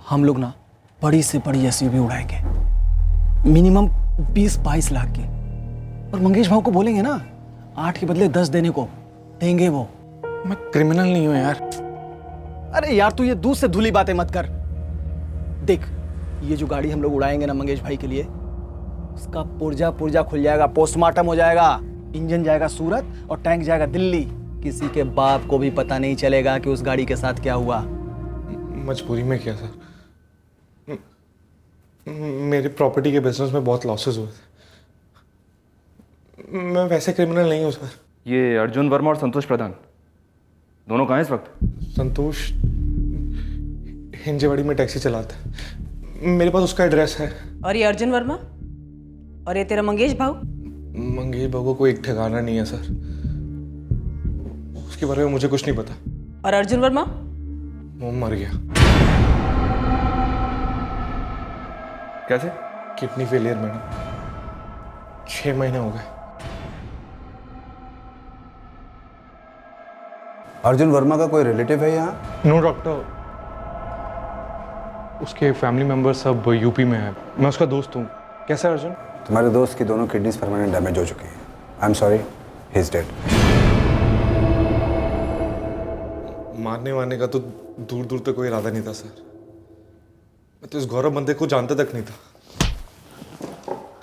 हम लोग ना बड़ी से बड़ी SUV उड़ाएंगे, मिनिमम 20-22 लाख की। और मंगेश भाव को बोलेंगे ना, 8 के बदले 10 देने को, देंगे वो। मैं क्रिमिनल नहीं हूं यार। अरे यार, तू ये दूध से धुली बातें मत कर। देख, ये जो गाड़ी हम लोग उड़ाएंगे ना मंगेश भाई के लिए, उसका पुर्जा खुल जाएगा, पोस्टमार्टम हो जाएगा, इंजन जाएगा सूरत और टैंक जाएगा दिल्ली। किसी के बाप को भी पता नहीं चलेगा कि उस गाड़ी के साथ क्या हुआ। मजबूरी में किया सर, मेरे प्रॉपर्टी के बिजनेस में बहुत लॉसेस हुए थे। मैं वैसे क्रिमिनल नहीं हूँ सर। ये अर्जुन वर्मा और संतोष प्रधान दोनों कहाँ हैं इस वक्त? संतोष हिंजेवाड़ी में टैक्सी चलाता है, मेरे पास उसका एड्रेस है। और ये अर्जुन वर्मा, और ये तेरा मंगेश भाऊ? मंगेश भाऊ को कोई एक ठिकाना नहीं है सर, उसके बारे में मुझे कुछ नहीं पता। और अर्जुन वर्मा? वो मर गया। कैसे? किडनी फेलियर मैडम, 6 महीने हो गए। अर्जुन वर्मा का कोई रिलेटिव है यहाँ? नो डॉक्टर, उसके फैमिली मेंबर सब यूपी में है। मैं उसका दोस्त हूँ। कैसा है अर्जुन? तुम्हारे दोस्त की दोनों किडनीज परमानेंट डैमेज हो चुकी हैं। I am sorry, he is dead. मारने वारने का तो दूर दूर तक कोई इरादा नहीं था सर। मैं तो इस गौरव बंदे को जानता तक नहीं था।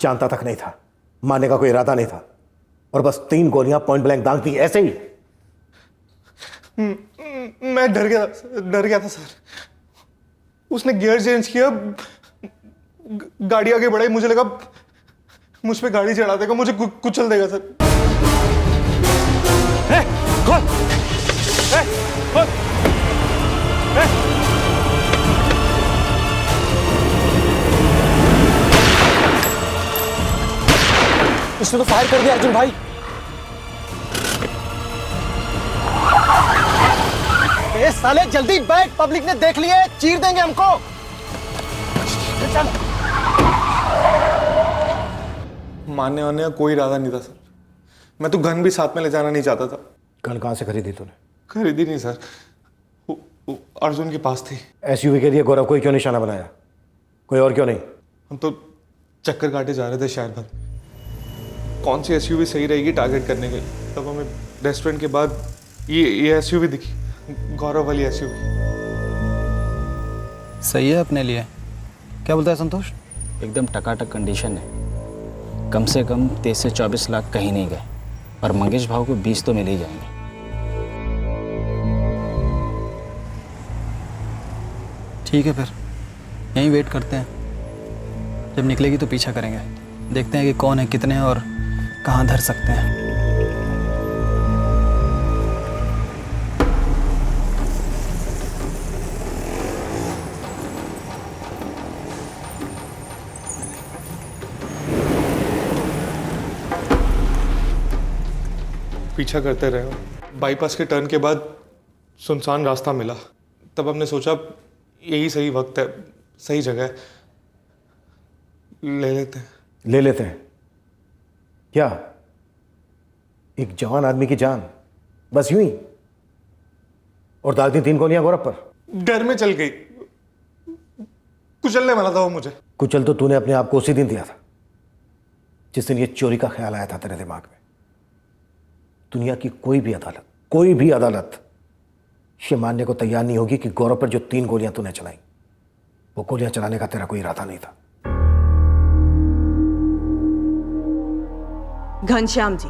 जानता तक नहीं था, मारने का कोई इरादा नहीं था, और बस 3 गोलियां पॉइंट ब्लैंक दाग दी ऐसे ही। मैं डर गया था सर। उसने गियर चेंज किया, गाड़ी आगे बढ़ाई, मुझे लगा मुझ पे गाड़ी चढ़ा देगा, मुझे कुचल देगा सर। इसने तो फायर कर दिया अर्जुन भाई। ए साले जल्दी बैठ, पब्लिक ने देख लिया है, चीर देंगे हमको। चल। मारने वाने का कोई इरादा नहीं था सर। मैं तो गन भी साथ में ले जाना नहीं चाहता था। गन कहां से खरीदी तूने? खरीदी नहीं सर, वो अर्जुन के पास थी। एसयूवी के लिए गौरव को ही क्यों निशाना बनाया? कोई और क्यों नहीं? हम तो चक्कर काटे जा रहे थे शहर भर, कौन सी एसयूवी सही रहेगी टारगेट करने के लिए। तब हमें रेस्टोरेंट के बाद ये एसयूवी दिखी, गौरव वाली एसयूवी। सही है अपने लिए। क्या बोलता है संतोष? एकदम टकाटक कंडीशन है। कम से कम 23 से 24 लाख कहीं नहीं गए, और मंगेश भाव को 20 तो मिल ही जाएंगे। ठीक है, फिर यहीं वेट करते हैं। जब निकलेगी तो पीछा करेंगे, देखते हैं कि कौन है, कितने हैं और कहाँ धर सकते हैं। पीछा करते रहे। बाईपास के टर्न के बाद सुनसान रास्ता मिला, तब हमने सोचा यही सही वक्त है, सही जगह है, ले लेते हैं। क्या? एक जवान आदमी की जान बस यूं ही, और दाग दी 3 गोलियां गौरव पर। डर में चल गई, कुचलने वाला था वो मुझे। कुचल तो तूने अपने आप को उसी दिन दिया था जिस दिन ये चोरी का ख्याल आया था तेरे दिमाग में। दुनिया की कोई भी अदालत ये मानने को तैयार नहीं होगी कि गौरव पर जो 3 गोलियां तूने चलाई, वो गोलियां चलाने का तेरा कोई इरादा नहीं था। घनश्याम जी,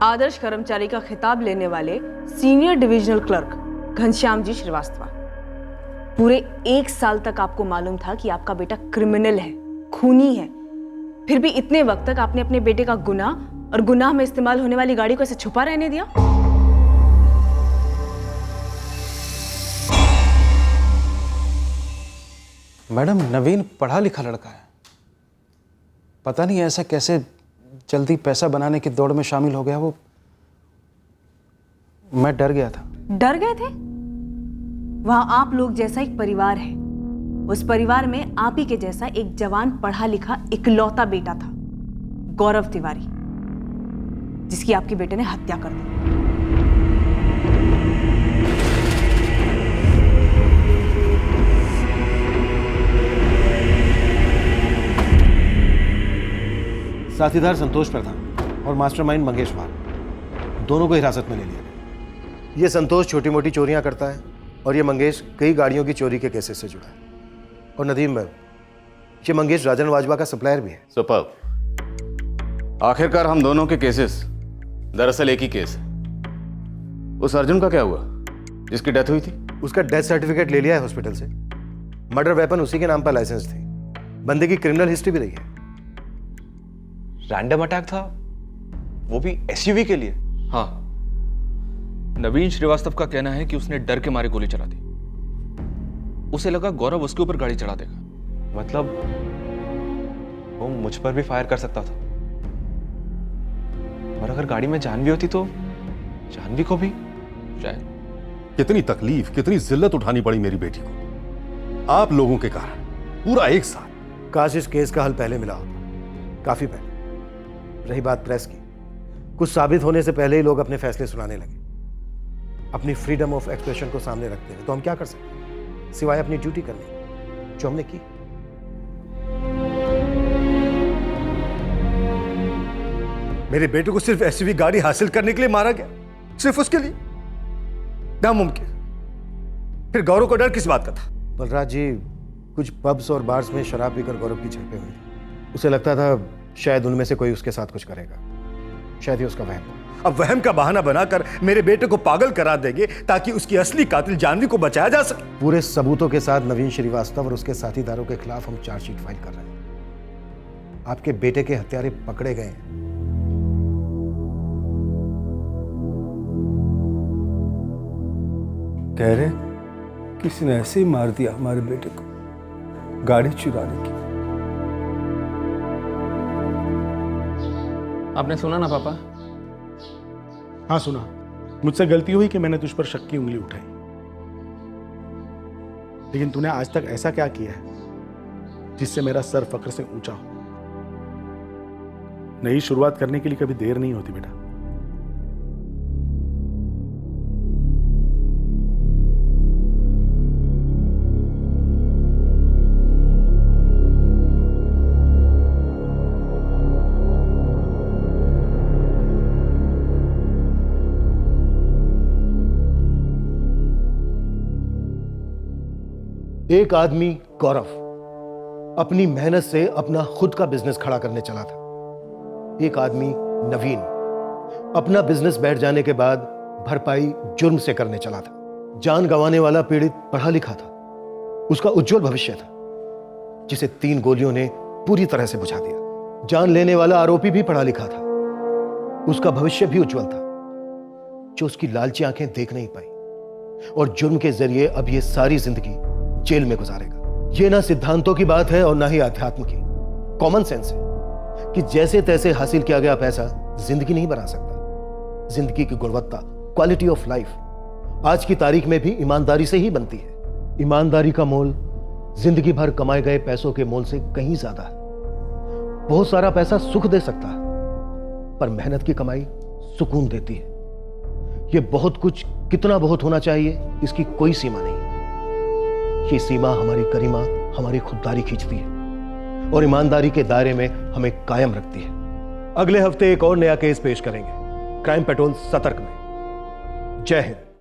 आदर्श कर्मचारी का खिताब लेने वाले senior divisional clerk Ghanshyam ji Srivastava. पूरे 1 साल तक आपको मालूम था कि आपका बेटा क्रिमिनल है, खूनी है, फिर भी इतने वक्त तक आपने अपने बेटे का गुनाह और गुनाह में इस्तेमाल होने वाली गाड़ी को ऐसे छुपा रहने दिया। मैडम, नवीन पढ़ा लिखा लड़का है, पता नहीं ऐसा कैसे जल्दी पैसा बनाने की दौड़ में शामिल हो गया। वो मैं डर गया था। डर गए थे? वहां आप लोग जैसा एक परिवार है, उस परिवार में आप ही के जैसा एक जवान पढ़ा लिखा इकलौता बेटा था, गौरव तिवारी, जिसकी आपके बेटे ने हत्या कर दी। साथीदार संतोष प्रधान और मास्टरमाइंड मंगेश भाव, दोनों को हिरासत में ले लिया गया। ये संतोष छोटी मोटी चोरियां करता है और ये मंगेश कई गाड़ियों की चोरी के केसेस से जुड़ा है। और नदीम भाई, ये मंगेश राजन वाजवा का सप्लायर भी है। सुपर्ब। आखिरकार हम दोनों के केसेस दरअसल एक ही केस है। उस अर्जुन का क्या हुआ जिसकी डेथ हुई थी? उसका डेथ सर्टिफिकेट ले लिया है हॉस्पिटल से। मर्डर वेपन उसी के नाम पर लाइसेंस थी। बंदे की क्रिमिनल हिस्ट्री भी रही है। रैंडम अटैक था, वो भी एसयूवी के लिए। हाँ, नवीन श्रीवास्तव का कहना है कि उसने डर के मारे गोली चला दी। उसे लगा गौरव उसके ऊपर गाड़ी चढ़ा देगा। मतलब वो मुझ पर भी फायर कर सकता था, और अगर गाड़ी में जानवी होती तो जानवी को भी। शायद, कितनी तकलीफ, कितनी जिल्लत उठानी पड़ी मेरी बेटी को आप लोगों के कारण, पूरा एक साल। काश इस केस का हल पहले मिला होता, काफी पहले। रही बात प्रेस की, कुछ साबित होने से पहले ही लोग अपने फैसले सुनाने लगे, अपनी फ्रीडम ऑफ एक्सप्रेशन को सामने रखते हुए। तो हम क्या कर सकते सिवाय अपनी ड्यूटी करने, जो हमने की। मेरे बेटे को सिर्फ एसयूवी गाड़ी हासिल करने के लिए मारा गया, सिर्फ उसके लिए? नामुमकिन। फिर गौरव को डर किस बात का था? बलराज जी, कुछ पब्स और बार्स में शराब पीकर गौरव की झड़पें हुई थी। उसे लगता था शायद उनमें से कोई उसके साथ कुछ करेगा, शायद ही उसका वहम। अब वहम का बहाना बनाकर मेरे बेटे को पागल करा देंगे ताकि उसकी असली कातिल जानवी को बचाया जा सके। पूरे सबूतों के साथ नवीन श्रीवास्तव और उसके साथीदारों के खिलाफ हम चार्जशीट फाइल कर रहे हैं। आपके बेटे के हत्यारे पकड़े गए हैं। कह रहे किसी ने ऐसे ही मार दिया हमारे बेटे को, गाड़ी चुराने की। आपने सुना ना पापा? हाँ सुना। मुझसे गलती हुई कि मैंने तुझ पर शक की उंगली उठाई, लेकिन तूने आज तक ऐसा क्या किया है जिससे मेरा सर फक्र से ऊंचा हो? नई शुरुआत करने के लिए कभी देर नहीं होती बेटा। एक आदमी गौरव अपनी मेहनत से अपना खुद का बिजनेस खड़ा करने चला था। एक आदमी नवीन अपना बिजनेस बैठ जाने के बाद भरपाई जुर्म से करने चला था। जान गंवाने वाला पीड़ित पढ़ा लिखा था, उसका उज्जवल भविष्य था, जिसे 3 गोलियों ने पूरी तरह से बुझा दिया। जान लेने वाला आरोपी भी पढ़ा लिखा था, उसका भविष्य भी उज्जवल था, जो उसकी लालची आंखें देख नहीं पाई और जुर्म के जरिए अब ये सारी जिंदगी जेल में गुजारेगा। ये ना सिद्धांतों की बात है और ना ही अध्यात्म की, कॉमन सेंस है कि जैसे तैसे हासिल किया गया पैसा जिंदगी नहीं बना सकता। जिंदगी की गुणवत्ता, क्वालिटी ऑफ लाइफ आज की तारीख में भी ईमानदारी से ही बनती है। ईमानदारी का मोल जिंदगी भर कमाए गए पैसों के मोल से कहीं ज्यादा है। बहुत सारा पैसा सुख दे सकता है, पर मेहनत की कमाई सुकून देती है। यह बहुत कुछ कितना बहुत होना चाहिए, इसकी कोई सीमा नहीं। ये सीमा हमारी गरिमा, हमारी खुददारी खींचती है और ईमानदारी के दायरे में हमें कायम रखती है। अगले हफ्ते एक और नया केस पेश करेंगे क्राइम पेट्रोल सतर्क में। जय हिंद।